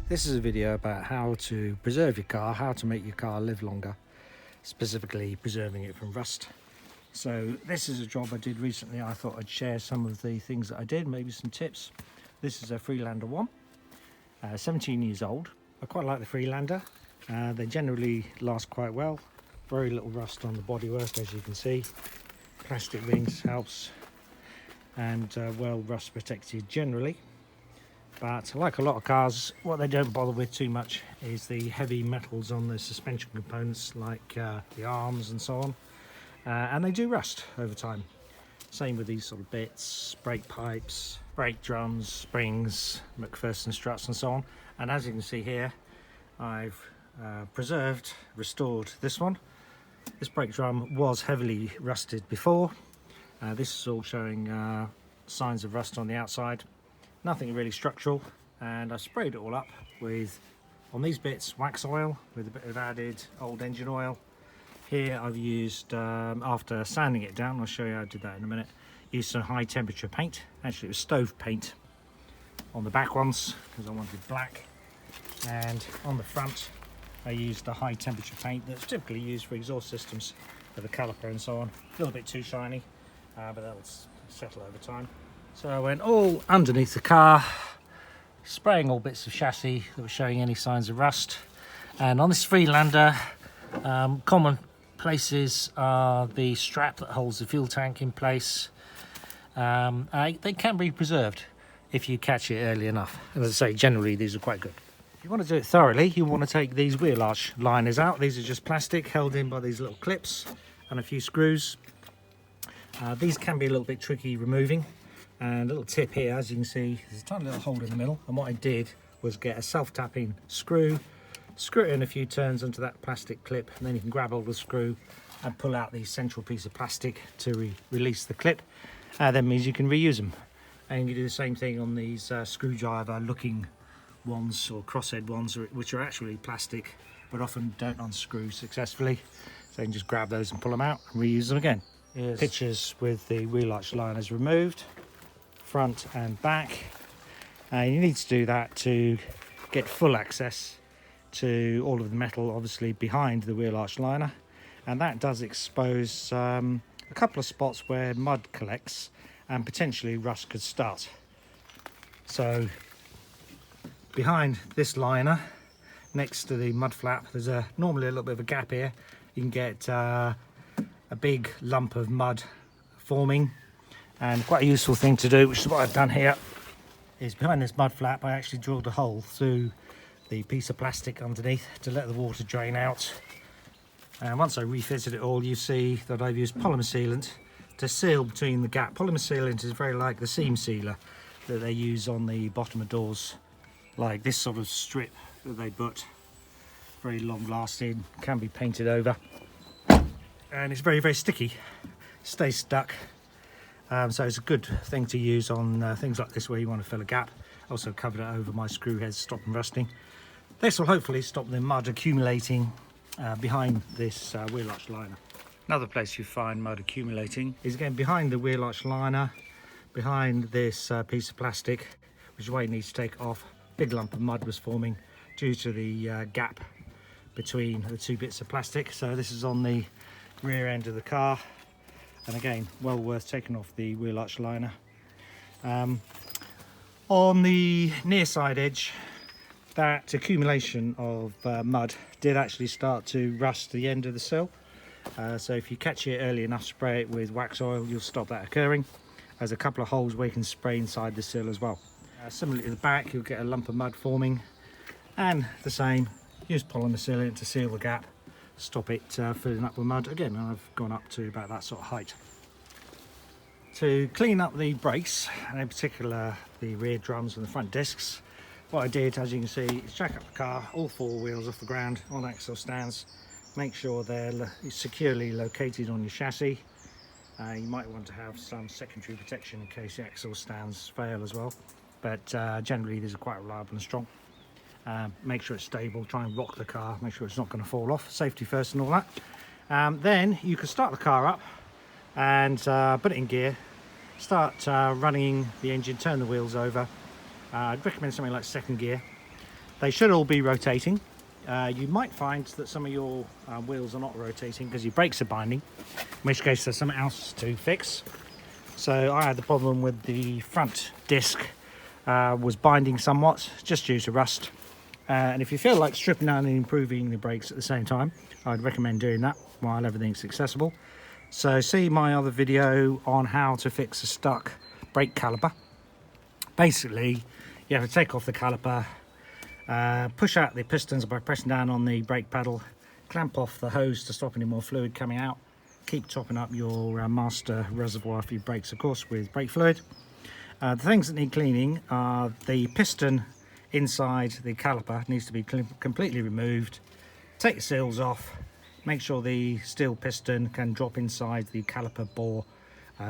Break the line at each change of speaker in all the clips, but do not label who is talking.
This is a video about how to preserve your car, how to make your car live longer, specifically preserving it from rust. So this is a job I did recently. I thought I'd share some of the things that I did, maybe some tips. This is a Freelander one, 17 years old. I quite like the Freelander. They generally last quite well. Very little rust on the bodywork, as you can see. Plastic rings helps, and well rust protected generally. But like a lot of cars, what they don't bother with too much is the heavy metals on the suspension components, like the arms and so on, and they do rust over time. Same with these sort of bits, brake pipes, brake drums, springs, McPherson struts and so on. And as you can see here, I've restored this one. This brake drum was heavily rusted before. This is all showing signs of rust on the outside. Nothing really structural, and I sprayed it all up with, on these bits, Waxoyl with a bit of added old engine oil. Here I've used, after sanding it down, I'll show you how I did that in a minute, used some high temperature paint. Actually it was stove paint on the back ones because I wanted black, and on the front I used a high temperature paint that's typically used for exhaust systems, for the caliper and so on. A little bit too shiny, but that'll settle over time. So I went all underneath the car, spraying all bits of chassis that were showing any signs of rust. And on this Freelander, common places are the strap that holds the fuel tank in place. They can be preserved if you catch it early enough. And as I say, generally these are quite good. If you want to do it thoroughly, you want to take these wheel arch liners out. These are just plastic held in by these little clips and a few screws. These can be a little bit tricky removing. And a little tip here, as you can see, there's a tiny little hole in the middle, and what I did was get a self-tapping screw, screw it in a few turns onto that plastic clip, and then you can grab hold of the screw and pull out the central piece of plastic to release the clip. That means you can reuse them. And you do the same thing on these screwdriver looking ones, or crosshead ones, which are actually plastic but often don't unscrew successfully. So you can just grab those and pull them out and reuse them again. Here's pictures with the wheel arch liners removed, front and back. You need to do that to get full access to all of the metal, obviously behind the wheel arch liner, and that does expose a couple of spots where mud collects and potentially rust could start. So behind this liner, next to the mud flap, there's normally a little bit of a gap here. You can get a big lump of mud forming. And quite a useful thing to do, which is what I've done here, is behind this mud flap I actually drilled a hole through the piece of plastic underneath to let the water drain out. And once I refitted it all, you see that I've used polymer sealant to seal between the gap. Polymer sealant is very like the seam sealer that they use on the bottom of doors, like this sort of strip that they put. Very long lasting, can be painted over, and it's very, very sticky, stays stuck. So it's a good thing to use on things like this where you want to fill a gap. Also covered it over my screw heads to stop them rusting. This will hopefully stop the mud accumulating behind this wheel arch liner. Another place you find mud accumulating is again behind the wheel arch liner, behind this piece of plastic, which is why you need to take off. Big lump of mud was forming due to the gap between the two bits of plastic. So this is on the rear end of the car. And again, well worth taking off the wheel arch liner. On the near side edge, that accumulation of mud did actually start to rust the end of the sill. So if you catch it early enough, spray it with Waxoyl, you'll stop that occurring. There's a couple of holes where you can spray inside the sill as well. Similarly to the back, you'll get a lump of mud forming, and the same, use polymer sealant to seal the gap, stop it filling up with mud. Again, I've gone up to about that sort of height. To clean up the brakes, and in particular the rear drums and the front discs, what I did, as you can see, is jack up the car, all four wheels off the ground on axle stands. Make sure they're securely located on your chassis. You might want to have some secondary protection in case the axle stands fail as well, but generally these are quite reliable and strong. Make sure it's stable, try and rock the car, make sure it's not going to fall off, safety first and all that. Then you can start the car up and put it in gear, start running the engine, turn the wheels over. I'd recommend something like second gear. They should all be rotating. You might find that some of your wheels are not rotating because your brakes are binding, in which case there's something else to fix. So I had the problem with the front disc was binding somewhat, just due to rust. And if you feel like stripping down and improving the brakes at the same time, I'd recommend doing that while everything's accessible. So see my other video on how to fix a stuck brake caliper. Basically, you have to take off the caliper, push out the pistons by pressing down on the brake pedal, clamp off the hose to stop any more fluid coming out, keep topping up your master reservoir for your brakes, of course, with brake fluid. The things that need cleaning are the piston inside the caliper needs to be completely removed. Take the seals off, make sure the steel piston can drop inside the caliper bore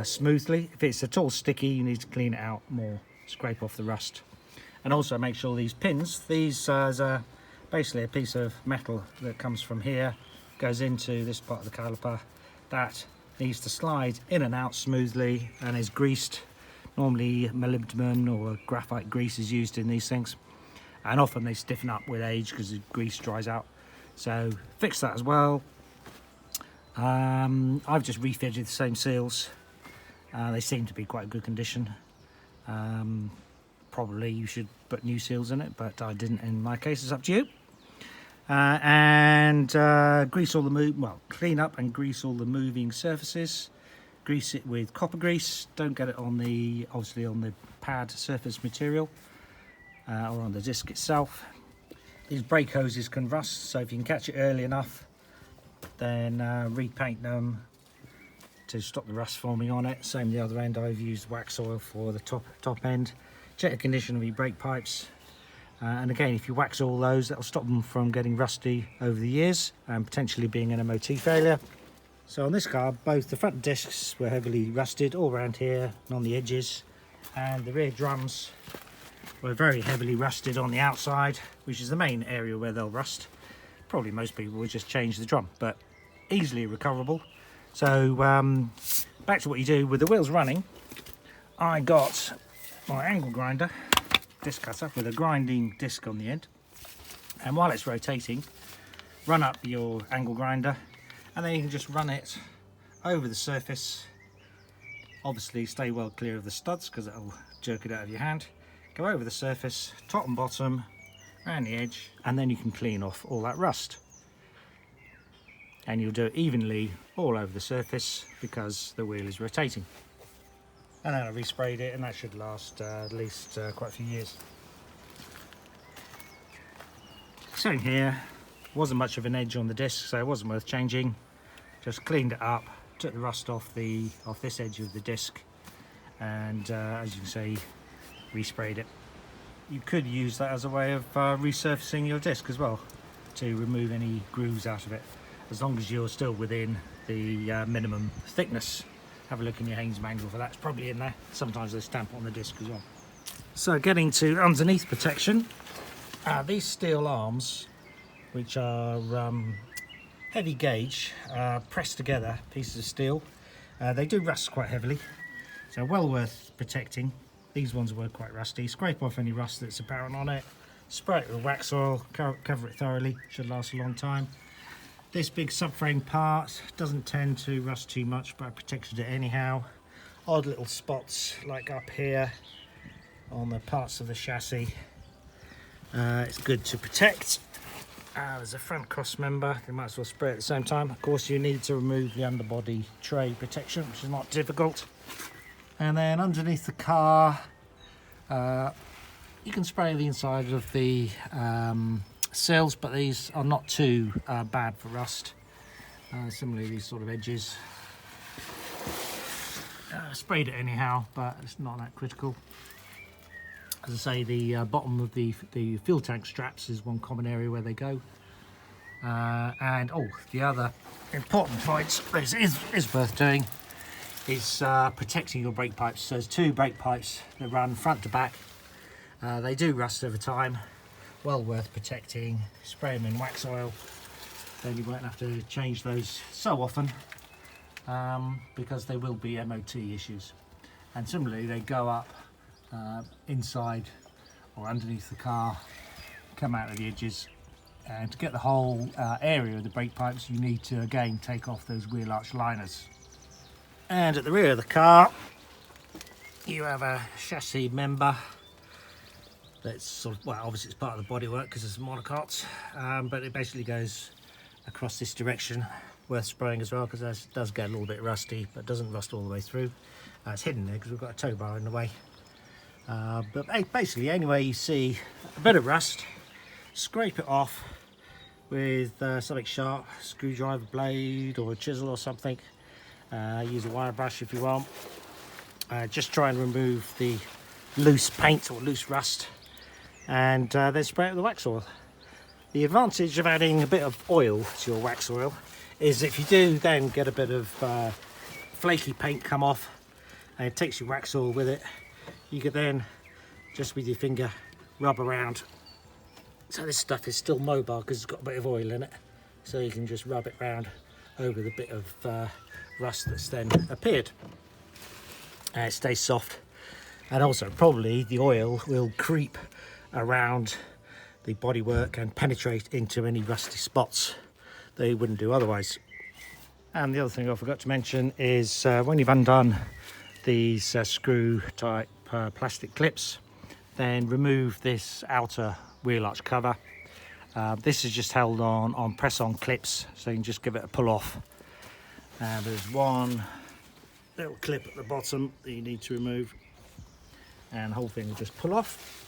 smoothly. If it's at all sticky, you need to clean it out more, scrape off the rust. And also make sure these pins, these are basically a piece of metal that comes from here, goes into this part of the caliper, that needs to slide in and out smoothly and is greased. Normally molybdenum or graphite grease is used in these things, and often they stiffen up with age because the grease dries out. So fix that as well. I've just refitted the same seals. They seem to be quite good condition. Probably you should put new seals in it, but I didn't in my case. It's up to you. Grease all the clean up and grease all the moving surfaces. Grease it with copper grease. Don't get it on the on the pad surface material or on the disc itself. These brake hoses can rust, so if you can catch it early enough, then repaint them to stop the rust forming on it. Same the other end. I've used Waxoyl for the top end. Check the condition of your brake pipes, and again, if you wax all those, that'll stop them from getting rusty over the years and potentially being an MOT failure. So on this car, both the front discs were heavily rusted all around here and on the edges, and the rear drums were very heavily rusted on the outside, which is the main area where they'll rust. Probably most people would just change the drum, but easily recoverable. So back to what you do with the wheels running. I got my angle grinder disc cutter with a grinding disc on the end, and while it's rotating, run up your angle grinder, and then you can just run it over the surface. Obviously stay well clear of the studs because it'll jerk it out of your hand. Go over the surface, top and bottom, around the edge, and then you can clean off all that rust. And you'll do it evenly all over the surface because the wheel is rotating. And then I resprayed it, and that should last at least quite a few years. Same here, wasn't much of an edge on the disc, so it wasn't worth changing. Just cleaned it up, took the rust off this edge of the disc, and as you can see, resprayed it. You could use that as a way of resurfacing your disc as well, to remove any grooves out of it, as long as you're still within the minimum thickness. Have a look in your Haynes manual for that, it's probably in there. Sometimes they stamp it on the disc as well. So getting to underneath protection, these steel arms, which are heavy gauge, pressed together pieces of steel, they do rust quite heavily, so well worth protecting. These ones were quite rusty. Scrape off any rust that's apparent on it, spray it with Waxoyl, cover it thoroughly, should last a long time. This big subframe part doesn't tend to rust too much, but I protected it anyhow. Odd little spots like up here on the parts of the chassis. It's good to protect. There's a front cross member, you might as well spray at the same time. Of course, you need to remove the underbody tray protection, which is not difficult. And then underneath the car, you can spray the inside of the sills, but these are not too bad for rust. Similarly, these sort of edges. Sprayed it anyhow, but it's not that critical. As I say, the bottom of the fuel tank straps is one common area where they go. And the other important point is worth doing is protecting your brake pipes. So there's two brake pipes that run front to back. They do rust over time. Well worth protecting. Spray them in Waxoyl, then you won't have to change those so often because they will be MOT issues. And similarly, they go up inside or underneath the car come out of the edges. And to get the whole area of the brake pipes, you need to again take off those wheel arch liners. And at the rear of the car, you have a chassis member that's sort of, well, obviously it's part of the bodywork because it's monocots, but it basically goes across this direction. Worth spraying as well because it does get a little bit rusty, but doesn't rust all the way through. It's hidden there because we've got a tow bar in the way. But basically, anyway, you see a bit of rust, scrape it off with something sharp, screwdriver blade or a chisel or something. Use a wire brush if you want. Just try and remove the loose paint or loose rust, and then spray it with the Waxoyl. The advantage of adding a bit of oil to your Waxoyl is if you do then get a bit of flaky paint come off, and it takes your Waxoyl with it, you could then just with your finger rub around. So this stuff is still mobile because it's got a bit of oil in it, so you can just rub it round over the bit of rust that's then appeared. It stays soft, and also probably the oil will creep around the bodywork and penetrate into any rusty spots that it wouldn't do otherwise. And the other thing I forgot to mention is when you've undone these screw type plastic clips, then remove this outer wheel arch cover. This is just held on press-on clips, so you can just give it a pull off. There's one little clip at the bottom that you need to remove, and the whole thing will just pull off.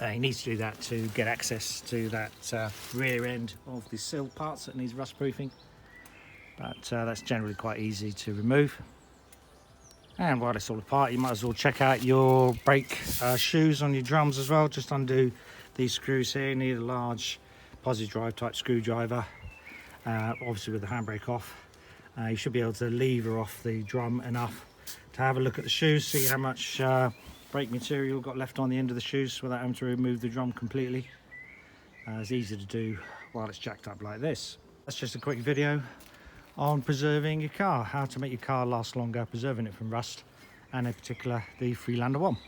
You need to do that to get access to that rear end of the sill parts that needs rust proofing, but that's generally quite easy to remove. And while it's all apart, you might as well check out your brake shoes on your drums as well. Just undo these screws here. You need a large positive drive type screwdriver, obviously with the handbrake off. You should be able to lever off the drum enough to have a look at the shoes, see how much brake material got left on the end of the shoes without having to remove the drum completely. It's easy to do while it's jacked up like this. That's just a quick video on preserving your car, how to make your car last longer, preserving it from rust, and in particular the Freelander one.